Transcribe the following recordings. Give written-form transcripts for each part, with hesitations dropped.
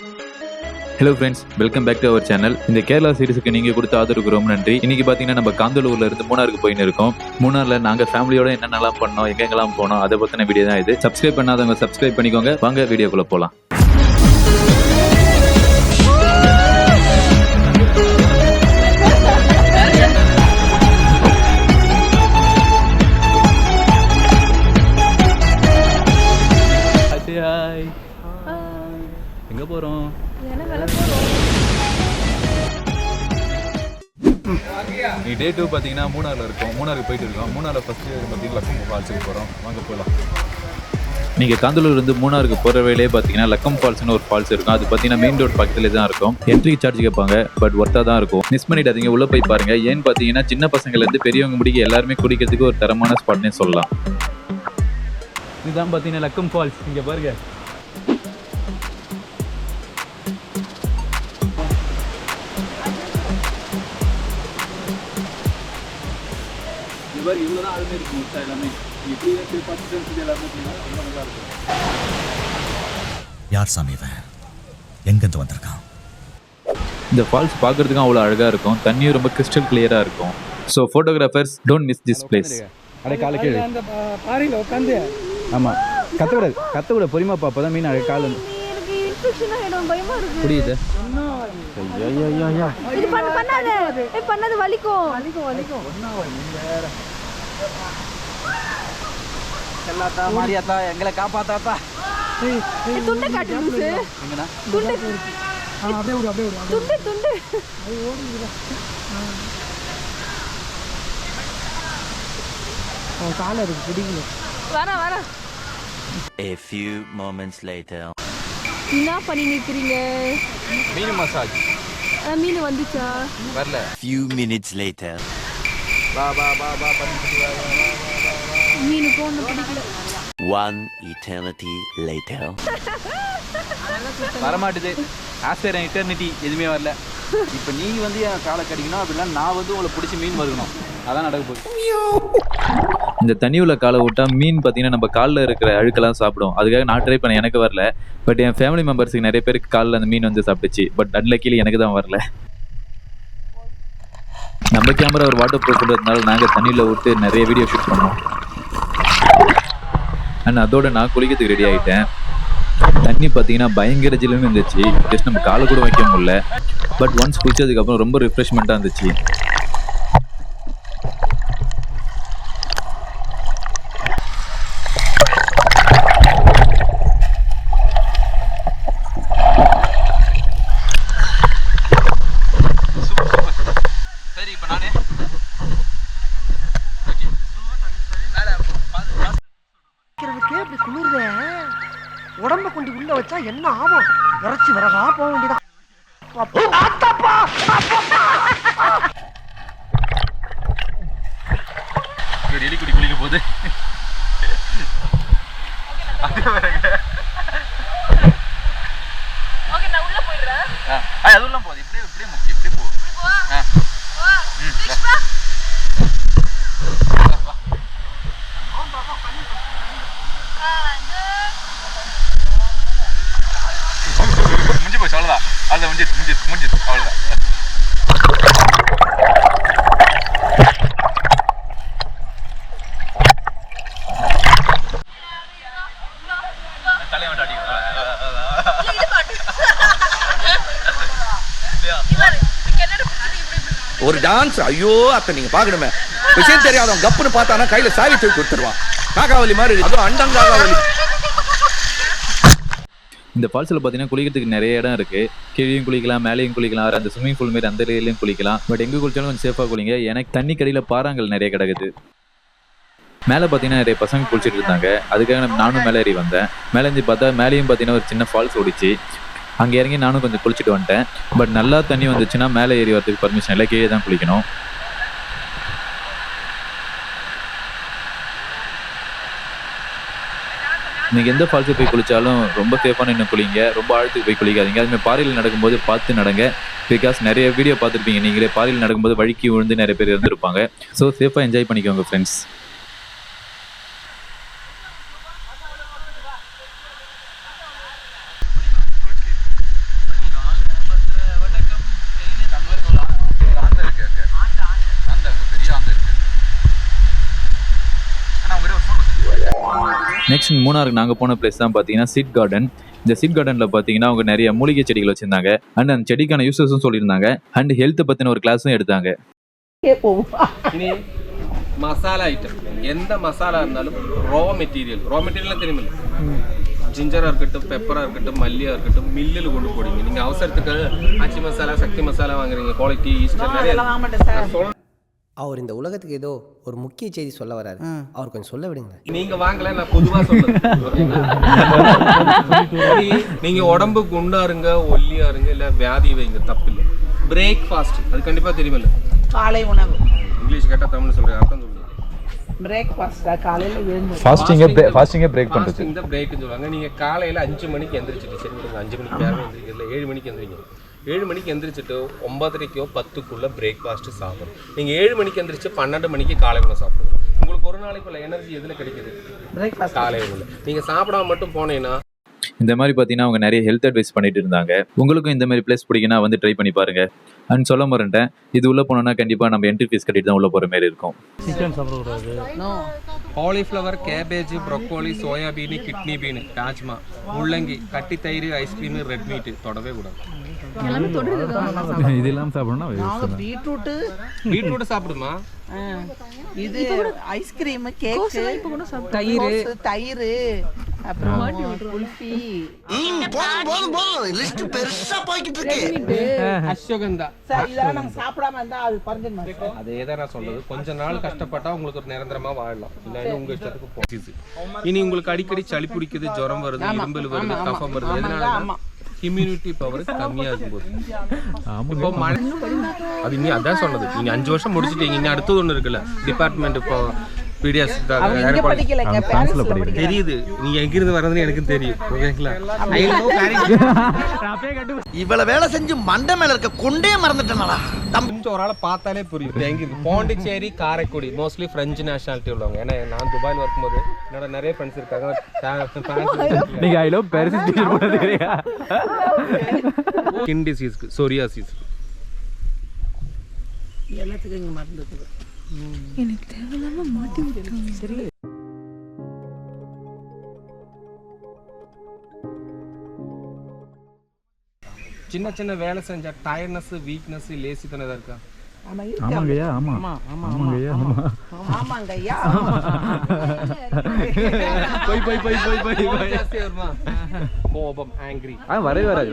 Hello friends, welcome back to our channel. இந்த கேரளா சீரிஸுக்கு நீங்கள் கொடுத்த ஆதரவுக்கு ரொம்ப நன்றி. இன்னைக்கு பார்த்தீங்கன்னா நம்ம காந்தலூர்ல இருந்து மூணாருக்கு போயின்னு இருக்கோம். மூணாரில் நாங்கள் ஃபேமிலியோட என்னென்னலாம் பண்ணோம், எங்கெங்கெல்லாம் போனோம், அதை பற்றின வீடியோ தான் இது. சப்ஸ்கிரைப் பண்ணாதவங்க சப்ஸ்கிரைப் பண்ணிக்கோங்க. வாங்க வீடியோக்குள்ளே போகலாம். எங்கே போகிறோம்? நீ டே 2 பார்த்தீங்கன்னா மூணாரில் இருக்கோம். மூணாருக்கு போயிட்டு இருக்கோம். மூணாரில் ஃபஸ்ட்டு பார்த்தீங்கன்னா லக்கம் ஃபால்ஸுக்கு போகிறோம். வாங்க போகலாம். நீங்கள் காந்தலூர்லேருந்து மூணாருக்கு போகிற வேலையே பார்த்தீங்கன்னா லக்கம் ஃபால்ஸ்னு ஒரு ஃபால்ஸ் இருக்கும். அது பார்த்தீங்கன்னா மெயின் ரோட் பக்கத்துலேயே தான் இருக்கும். என்ட்ரி சார்ஜ் கேட்பாங்க, பட் ஒர்த்தாக தான் இருக்கும். மிஸ் பண்ணிடாதீங்க, உள்ளே போய் பாருங்கள். ஏன்னு பார்த்தீங்கன்னா சின்ன பசங்கள்லேருந்து பெரியவங்க முடிக்க எல்லாருமே குடிக்கிறதுக்கு ஒரு தரமான ஸ்பாட்னே சொல்லலாம். இதுதான் பார்த்தீங்கன்னா லக்கம் ஃபால்ஸ். இங்கே பாருங்க. இவ்வளோதான் ஆளுமே இருக்கும். எல்லாமே எப்படி எல்லாமே ரொம்ப நல்லா இருக்கும். யார் சாமி இவன்? எங்கேருந்து வந்திருக்கான்? இந்த ஃபால்ஸ் பார்க்கறதுக்கும் அவ்வளோ அழகாக இருக்கும். தண்ணியும் ரொம்ப கிறிஸ்டல் கிளியராக இருக்கும். So photographers don't miss this place. அடே காலை கீழே அந்த பாறையில் உட்காந்து. ஆமாம், கத்தக்கூட பொறிமா பாப்பா தான் மீன் அழகு கால் வந்து புரியுது. பண்ணது வலிக்கும். எல்லாத்தா மாரியாத்தா எங்களை காப்பாத்தாத்தா. துண்டை காட்டு லூசு. எங்கண்ணா துண்டு அப்படியே விடு துண்டு துண்டு காலை இருக்கு பிடிக்கல. வர A few moments later. என்ன பண்ணி நிற்கிறீங்க? மீன் மசாஜ். மீன் வந்துச்சா? வரல. Few minutes later. வா மீனுக்கு ஒன்றும் பிடிக்கல. One eternity later. வரமாட்டுது. ஆஃப்டர் இட்டர்னிட்டி எதுவுமே வரல. இப்போ நீ வந்து என் காலை கடிக்கணும், அப்படின்னா நான் வந்து உங்களை பிடிச்சி மீன் வருகணும். அதான் நடக்க போகுது. இந்த தண்ணி உள்ள காலை விட்டால் மீன் பார்த்தீங்கன்னா நம்ம காலில் இருக்கிற அழுக்கெல்லாம் சாப்பிடும். அதுக்காக நான் ட்ரை பண்ண எனக்கு வரல. பட் என் ஃபேமிலி மெம்பர்ஸுக்கு நிறைய பேருக்கு காலில் அந்த மீன் வந்து சாப்பிட்டுச்சு. பட் அன்லக்கிலி எனக்கு தான் வரல. நம்ம கேமரா ஒரு வாட்டர் ப்ரூஃப்ன்றதுனால நாங்கள் தண்ணியில் விட்டு நிறைய வீடியோ ஷூட் பண்ணோம். அண்ட் அதோட நான் குளிக்கிறதுக்கு ரெடி ஆகிட்டேன். தண்ணி பார்த்தீங்கன்னா பயங்கர ஜில்லுன்னு இருந்துச்சு. ஜஸ்ட் நம்ம காலை கூட வைக்க முடியல. பட் ஒன்ஸ் குளிச்சதுக்கப்புறம் ரொம்ப ரிஃப்ரெஷ்மெண்ட்டாக இருந்துச்சு. உடம்ப கொண்டு உள்ள வச்சா என்ன ஆகும்? இறைச்சி வரகா போக வேண்டியதான். எலிக்குடி குளிக்க போகுது. அதுலாம் போகுது. இப்படியே போ. முடிஞ்சு போச்சு, அவ்வளோதான். அவ்வளோதான், முடிஞ்சிச்சு அவ்வளோதான். ஒரு டான்ஸ். ஐயோ அத்தை நீங்க பாக்கணுமே. விஷயம் தெரியாதவன் கப்புன்னு பார்த்தானா கையில சாவி தூக்கி கொடுத்துருவான். காக்காவலி மாதிரி. அதுவும் அண்டங்காகாவலி. இந்த ஃபால்ஸில் பார்த்தீங்கன்னா குளிக்கிறதுக்கு நிறைய இடம் இருக்குது. கீழேயும் குளிக்கலாம், மேலேயும் குளிக்கலாம், அந்த ஸ்விம்மிங் பூல் மாரி அந்த ஏரியாலையும் குளிக்கலாம். பட் எங்கே குளிச்சாலும் கொஞ்சம் சேஃபாக குளிங்க. எனக்கு தண்ணி கடையில் பாறாங்கல் நிறைய கிடக்குது. மேலே பார்த்தீங்கன்னா நிறைய பசங்க குளிச்சுட்டு இருந்தாங்க. அதுக்காக நானும் மேலே ஏறி வந்தேன். மேலே இருந்து பார்த்தா மேலேயும் பார்த்தீங்கன்னா ஒரு சின்ன ஃபால்ஸ் ஓடிச்சு. அங்கே இறங்கி நானும் கொஞ்சம் குளிச்சுட்டு வந்துட்டேன். பட் நல்லா தண்ணி வந்துச்சுன்னா மேலே ஏறி வரதுக்கு பர்மிஷன் இல்லை, கீழே தான் குளிக்கணும். நீங்கள் எந்த ஃபால்ஸுக்கு போய் குளித்தாலும் ரொம்ப சேஃபான இன்னும் குளிங்க. ரொம்ப ஆழத்துக்கு போய் குளிக்காதீங்க. அதுமாதிரி பாறையில் நடக்கும்போது பார்த்து நடங்க. பிகாஸ் நிறைய வீடியோ பார்த்துருப்பீங்க நீங்களே. பாறையில் நடக்கும்போது வழுக்கி விழுந்து நிறைய பேர் இருந்திருப்பாங்க. ஸோ சேஃபாக என்ஜாய் பண்ணிக்கோங்க ஃப்ரெண்ட்ஸ். நெக்ஸ்ட் மூணாருக்கு நாங்கள் போன பிளேஸ் தான் பார்த்தீங்கன்னா சீட் கார்டன். இந்த சீட் கார்டனில் பார்த்தீங்கன்னா அவங்க நிறைய மூலிகை செடிகள் வச்சுருந்தாங்க அண்ட் அந்த செடிக்கான யூசஸும் சொல்லியிருந்தாங்க அண்ட் ஹெல்த்தை பற்றின ஒரு கிளாஸும் எடுத்தாங்க. இனி மசாலா ஐட்டம் எந்த மசாலா இருந்தாலும் ரா மெட்டீரியல் தெரியுமில்ல, ஜிஞ்சராக இருக்கட்டும், பெப்பராக இருக்கட்டும், மல்லியாக இருக்கட்டும், மில்லில் கொண்டு போடுங்க. நீங்கள் அவசரத்துக்கு ஆச்சி மசாலா, சக்தி மசாலா வாங்குறீங்க, குவாலிட்டி ஈஸ்டர் நிறைய. அவர் இந்த உலகத்துக்கு ஏதோ ஒரு முக்கிய செய்தி சொல்ல வராரு, அவர் கொஞ்சம் சொல்ல விடுங்க. நீங்க வாங்கல, நான் பொதுவா சொல்றேன். நீங்க உடம்பு குண்டா இருங்க, ஒல்லியா இருங்க, இல்ல வியாதி வைங்க, தப்பு இல்லை. பிரேக்ஃபாஸ்ட் அது கண்டிப்பா தெரியுமில்ல, காலை உணவு. இங்கிலீஷ் கேட்டா தமிழ் சொல்றேன், அர்த்தம் சொல்லுங்க. பிரேக்ஃபாஸ்டா காலையில எழுந்து ஃபாஸ்டிங்கே பிரேக் பண்ணுறது. இந்த பிரேக்னு சொல்லுவாங்க. நீங்க காலையில 5 மணிக்கு எந்திரிச்சிட்டு, சரி விடுங்க 5 மணிக்கு யாரும் எந்திரிக்கல, 7 மணிக்கு எந்திரிங்க. 7 மணிக்கு எந்திரிச்சிட்டு 9:30க்கோ 10க்குள்ள பிரேக்ஃபாஸ்ட் சாப்பிடணும். நீங்கள் 7 மணிக்கு எந்திரிச்சு 12 மணிக்கு காலை உணவு சாப்பிடுங்க. உங்களுக்கு ஒரு நாளைக்குள்ள எனர்ஜி எதில் கிடைக்குது? பிரேக்ஃபாஸ்ட், காலை உணவு. நீங்கள் சாப்பிடாம மட்டும் போனீங்கன்னா இந்த மாதிரி பார்த்தீங்கன்னா அவங்க நிறைய ஹெல்த் அட்வைஸ் பண்ணிட்டு இருந்தாங்க. உங்களுக்கும் இந்த மாதிரி பிளேஸ் பிடிக்குன்னா வந்து ட்ரை பண்ணி பாருங்க. அண்ட் சொல்ல மறந்துட்டேன், இது உள்ள போனோம்னா கண்டிப்பாக நம்ம என்ட்ரி ஃபீஸ் கட்டிட்டு தான் உள்ள போகிற மாதிரி இருக்கும். சிக்கன் சாப்பிடக்கூடாது. Cauliflower, cabbage, broccoli, soybean, kidney been, rajma, முள்ளங்கி, கட்டி தயிர், ஐஸ்கிரீம், ரெட் மீட் தொடவே கூடாது. இதெல்லாம் சாப்பிடணும். பீட்ரூட் சாப்பிடுமா? இது ஐஸ்கிரீம், கேக், தயிர், அப்புறம் குல்ஃபி, லிஸ்ட் பெருசா போய்கிட்டு இருக்கு. அஸ்வகந்தா, இதெல்லாம் நம்ம சாப்பிடாம இருந்தா அது பறந்துடும். அதே தான் நான் சொல்றது. கொஞ்ச நாள் கஷ்டப்பட்டா உங்களுக்கு ஒரு நிரந்தரமா வாழலாம், இல்லைன்னா உங்க இஷ்டத்துக்கு போகுது. இனி உங்களுக்கு அடிக்கடி சளி பிடிக்குது, ஜுரம் வருது, இரும்பல் வருது, கஃபம் வருது, எதனால? இம்யூனிட்டி பவர் கம்மியா இருக்கும்போது. இப்போ அது இன்னும் அதான் சொன்னது. நீங்க 5 வருஷம் முடிச்சுட்டீங்க, இன்னும் அடுத்தது ஒண்ணு இருக்குல்ல, டிபார்ட்மெண்ட். இப்போ பிடிஎஸ் தெரியுது, நீங்க எங்கிருந்து வர்றதுன்னு எனக்கு தெரியும். ஓகேங்களா? இவ்வளவு வேலை செஞ்சு மண்டை மேல இருக்க கொண்டே மறந்துட்டேனாடா. கொஞ்சம் ஒரு ஆளை பார்த்தாலே புரியும் எங்க இருக்கு. Pondicherry, Karaikudi, mostly French nationality உள்ளவங்க. ஏன்னா நான் துபாயில் இருக்கும்போது என்னோட நிறைய ஃப்ரெண்ட்ஸ் இருக்காங்க. நீங்க ஐ லவ் பாரிஸ் டீச்சர் போடுறீங்க. ஸ்கின் டிசீஸ்க்கு, சொரியாசிஸ், எல்லாத்துக்கும் இங்க மருந்து இருக்குது. எனக்கு தேவையில்லாம மாட்டி விட்டுருங்க. சரி, சின்ன சின்ன வேலை செஞ்சா டயர்ட்னஸ், வீக்னஸ், லேசித்தனம் ஏதாவது இருக்கா? ஆமாங்கய்யா, ஆமாங்கய்யா, ஆமாங்கய்யா. ஜாஸ்தியா வருமா? கோபம், ஆங்கிரி வரவே வராது.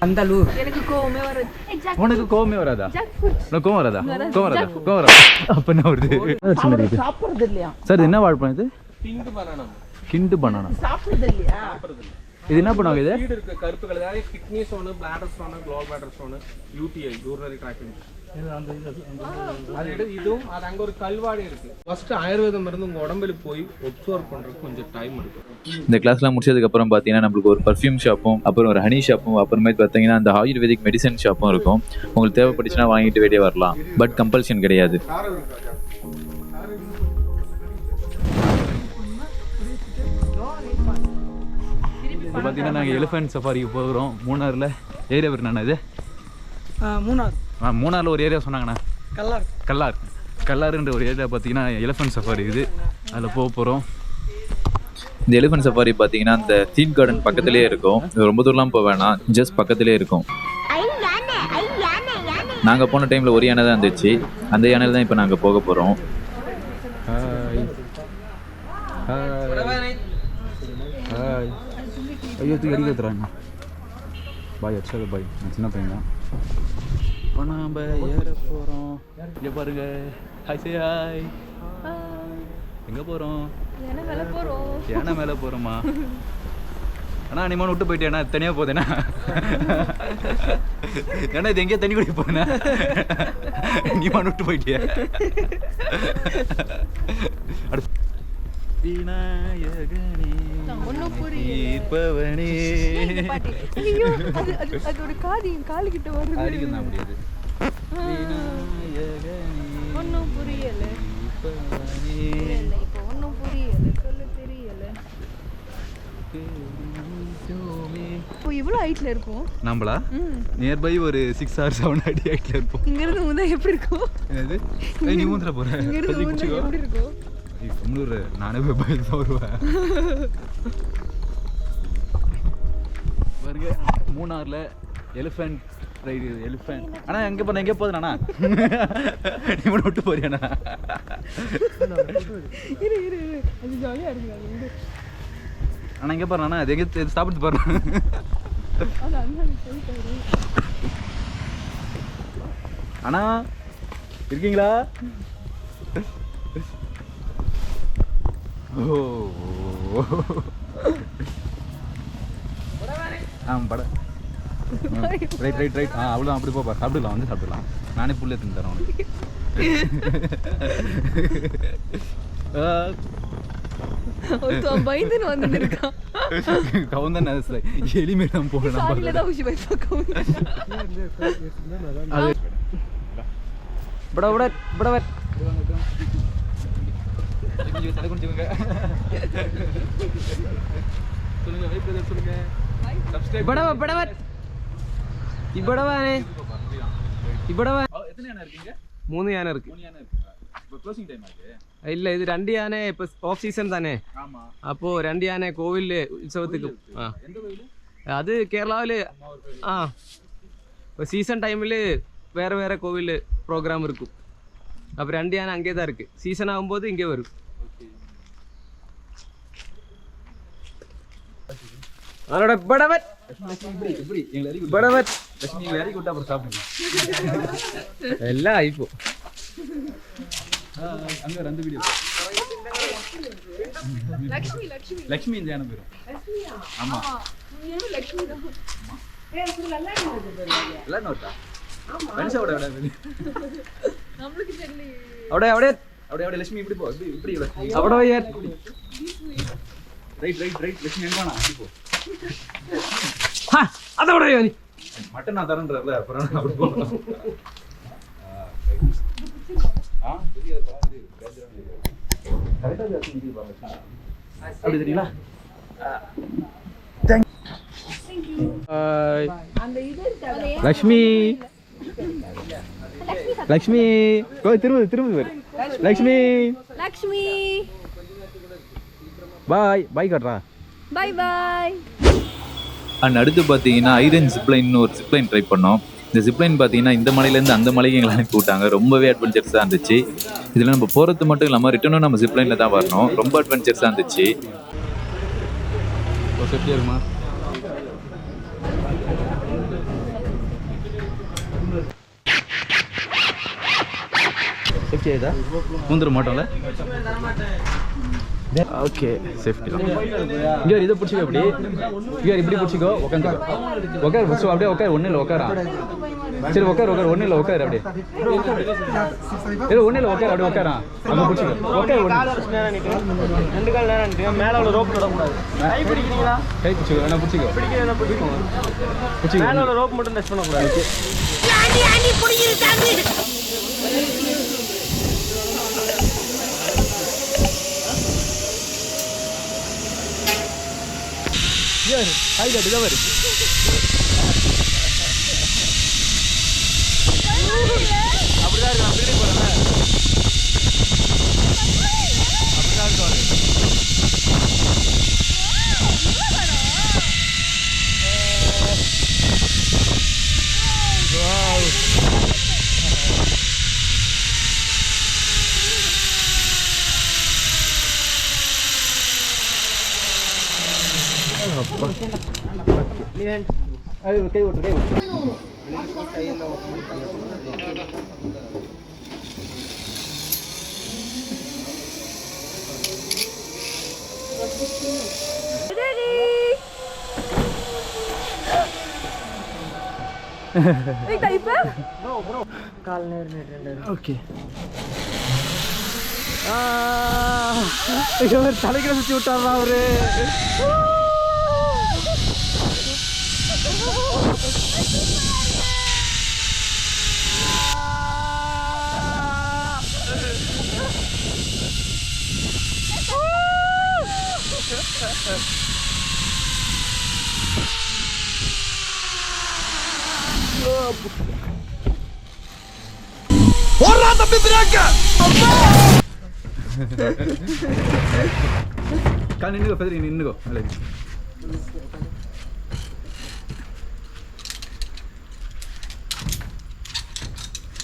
அந்தலூர். எனக்கு கோவமே வராது. உனக்கு கோவமே வராதா? உனக்கு கோவம் வராதா? கோவம் வராதா? அப்ப என்ன வருது? சாப்பிடுறது இல்லையா சார்? என்ன வாழைப்பழம் இது? கிண்டு பனானா. சாப்பிடுறது இல்லையா? இது என்ன பண்ணுவாங்க? இது சீடு இருக்கு, கருப்பு colour, kidney stone, bladder stone, gall bladder stone, UTI, urinary tract. இதுவும் அது அங்க ஒரு கல்வாடி இருக்கு. ஃபர்ஸ்ட் ஆயுர்வேத மருந்து உங்க உடம்புல போய் ஒப்சர்வ் பண்றதுக்கு கொஞ்சம் டைம் எடுக்கும். இந்த கிளாஸ்லாம் முடிச்சதுக்கு அப்புறம் பார்த்தீங்கன்னா நம்மளுக்கு ஒரு பர்ஃப்யூம் ஷாப்பும், அப்புறம் ஒரு ஹனி ஷாப்பும், அப்புறமேட்டு பார்த்தீங்கன்னா அந்த ஆயுர்வேதிக் மெடிசன் ஷாப்பும் இருக்கும். உங்களுக்கு தேவைப்பட்டுச்சுன்னா வாங்கிட்டு வெளியே வரலாம், பட் கம்பல்ஷன் கிடையாது. இப்போ பார்த்தீங்கன்னா நாங்கள் எலிஃபென்ட் சஃபாரிக்கு போகிறோம். மூணாரில் ஏரியா பேர் என்னண்ணா இது? மூணாரில் ஒரு ஏரியா சொன்னாங்கண்ணா, கல்லாறுன்ற ஒரு ஏரியா பார்த்தீங்கன்னா எலிஃபென்ட் சஃபாரி இது. அதில் போக போகிறோம். இந்த எலிஃபென்ட் சஃபாரி பார்த்தீங்கன்னா இந்த தீம் கார்டன் பக்கத்துலேயே இருக்கும். ரொம்ப தூரம்லாம் போக வேணாம், ஜஸ்ட் பக்கத்துலேயே இருக்கும். நாங்கள் போன டைமில் ஒரு யானை தான் இருந்துச்சு, அந்த யானையில் தான் இப்போ நாங்கள் போக போகிறோம். ஐயோ தூக்கி அடிக்க வைத்துறாங்க. பாய் அடிச்சாத பாய், நான் சின்ன பையன் தான். இப்போ நாம் ஏற போகிறோம். இங்கே பாருங்க. Hi say hi. எங்கே போகிறோம்? யானை மேலே போகிறோமா? அண்ணா நீ மண்ணு விட்டு போயிட்டேண்ணா, தனியாக போதேண்ணா. ஏன்னா இது எங்கேயோ தண்ணி குடிக்க போனேண்ணா, நீ மண்ணு விட்டு போயிட்டிய. விநாயகனே தீர்ப்பவனே. காலுக்கிட்ட வருது. அடிக்க முடியாது. ஒன்னும் புரியல. இப்போ எவ்வளோ ஹைட்ல இருக்கும்? நம்மளா நியர்பை ஒரு 6 or 7 அடி ஹைட்ல இருப்போம். இங்க இருந்து ஊந்தா எப்படி இருக்கும்? என்னது நீ மூந்திர போற இங்க இருந்து ஊந்தா எப்படி இருக்கும்? கம்னூர் நானே போய் பைக் தான் வருவேன். பாருங்க மூணார்ல எலிஃபென்ட் ரைடு. எலிஃபென்ட் அண்ணா எங்கே போன எங்கே போகுதுண்ணா? நீ மட்டும் விட்டு போறியாண்ணா? இரு இரு இரு, அது ஜாலியாக இருக்கு. அது வந்து அண்ணா எங்கே போறேண்ணா? அது எங்கே சாப்பிட்டு போறேன். அது அண்ணன் போயிட்டாரு. அண்ணா இருக்கீங்களா? ஓ பட ரைட் ரைட் ரைட். அவ்வளோதான், அப்படி போப்பா. சாப்பிடலாம், வந்து சாப்பிடலாம். நானே புல் எடுத்துன்னு தரேன் உனக்கு. ஒருத்தன் பயந்துன்னு வந்துட்டு இருக்கான். கவுந்தான் எளிமே தான் போகலாம். சாரியில தான் ஊசி போய் கவுந்து. பட பட பட பட சொல்லுங்க வைப் பிரதர் சொல்லுங்க. சப்ஸ்கிரைப் படவா படவா இப்படவானே இப்படவா. எத்தனை யானை இருக்கீங்க? 3 யானை இருக்கு. 3 யானை இருக்கு. இப்போ க்ளோசிங் டைம் ஆகுது. இல்ல இது 2 யானை இப்போ ஆஃப் சீசன் தானே. ஆமா. அப்போ 2 யானை கோவில் உற்சவத்துக்கு. எந்த கோயில்? அது கேரளாவில். இப்போ சீசன் டைமில் வேறு வேறு கோவில் ப்ரோக்ராம் இருக்கும். அப்போ 2 யானை அங்கே தான் இருக்குது. சீசன் ஆகும்போது இங்கே வரும். அதோட படவட் இப்படி எங்களை அறிவு படவட் லட்சுமி எங்களை அறிவு விட்டா அப்புறம் சாப்பிடுங்க. எல்லாம் ஆயிப்போ. அங்கே ரெண்டு வீடியோ. லக்ஷ்மி லக்ஷ்மி லட்சுமி இந்த யானை பேரும். ஆமா லக்ஷ்மி தான். எல்லாம் நோட்டா மனுஷோட நம்மளுக்கு தெரியல. அப்படியே அப்படியே அப்படியே அப்படியே லட்சுமி இப்படி போ. இப்படி இப்படி அப்படியே ரைட் ரைட் ரைட். லட்சுமி எங்க வேணா இப்படி போ. அதோட நீ மட்டன் நான் தரேன்றல அப்புறம் அப்படி போ. அப்படி தெரியுங்களா? லக்ஷ்மி லக்ஷ்மி திரும்ப திரும்ப லக்ஷ்மி லக்ஷ்மி பாய் பாய் காட்டுறா. Bye bye. அண்ட் அடுத்து பார்த்தீங்கன்னா ஐரன் ஜிப்லைன்னு ஒரு ஜிப்லைன் ட்ரை பண்ணோம். இந்த ஜிப்லைன் பார்த்தீங்கன்னா இந்த மலையிலேருந்து அந்த மலைக்கு எங்களை அனுப்பி விட்டாங்க. ரொம்பவே அட்வென்ச்சர்ஸாக இருந்துச்சு. இதில் நம்ம போகிறது மட்டும் இல்லாமல் ரிட்டர்னும் நம்ம ஜிப்லைனில் தான் வரணும். ரொம்ப அட்வென்ச்சர்ஸாக இருந்துச்சு. சேஃப்டியாக இருக்குமா? சேஃப்டி ஆயிதா? முந்திர மாட்டோம்ல? ஓகே சேஃப்டி தான். இங்கே இதை பிடிச்சிக்கோ. இப்படி இங்கே இப்படி பிடிச்சிக்கோ. உட்காந்துக்கோ. உட்கார் ஃபஸ்ட்டு. அப்படியே உட்கார். ஒன்றும் இல்லை உட்காரா. சரி உட்கார் உட்கார். ஒன்றும் இல்லை உட்கார். அப்படியே இல்லை ஒன்றும் இல்லை உட்கார். அப்படியே உட்காரா. அங்கே பிடிச்சிக்கோ. உட்கார். 2 கால் நேரம் மேலே உள்ள ரோப் விடக்கூடாது. கை பிடிக்கிறீங்களா? கை பிடிச்சிக்கோ. வேணா பிடிச்சிக்கோ. பிடிச்சிக்கோ. மேலே உள்ள ரோப் மட்டும் டச் பண்ணக்கூடாது. ஹாய் காட்டு தான் வரும். அப்படிதான் இருக்கு. அப்படி போறேன். அப்படிதான் இருக்கும். கை ஓட்டு கை ஓட்டு. ஓகே தலைகளை சுற்றி விட்டாரா அவரு. கால் நின்னுக்கோ ஃபெதர், நின்னுக்கோ.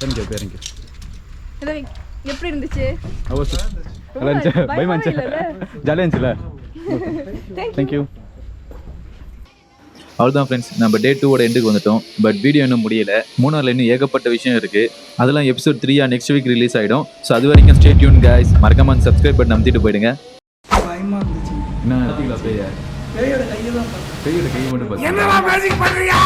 தேங்க்யூ. ஏதோ எப்படி இருந்துச்சு? நல்லா இருந்துச்சு. பயமா இருந்துச்சு? ஜாலியாக இருந்துச்சுல? தேங்க்யூ. அவ்வளோதான் ஃப்ரெண்ட்ஸ், நம்ம டே 2 எண்டுக்கு வந்துட்டோம். பட் வீடியோ இன்னும் முடியல. மூணாரில் இன்னும் ஏகப்பட்ட விஷயம் இருக்குது. அதெல்லாம் எபிசோட் 3 நெக்ஸ்ட் வீக் ரிலீஸ் ஆகிடும். ஸோ அது வரைக்கும் ஸ்டே டியூன் guys. மறக்காம சப்ஸ்கிரைப் பண்ணி அமுத்திட்டு போயிடுங்க. பயமா இருந்துச்சு. என்ன பார்த்தீங்களா பேயோட கையை தான் பேயோட கை மட்டும் என்னடா மேஜிக் பண்றியா?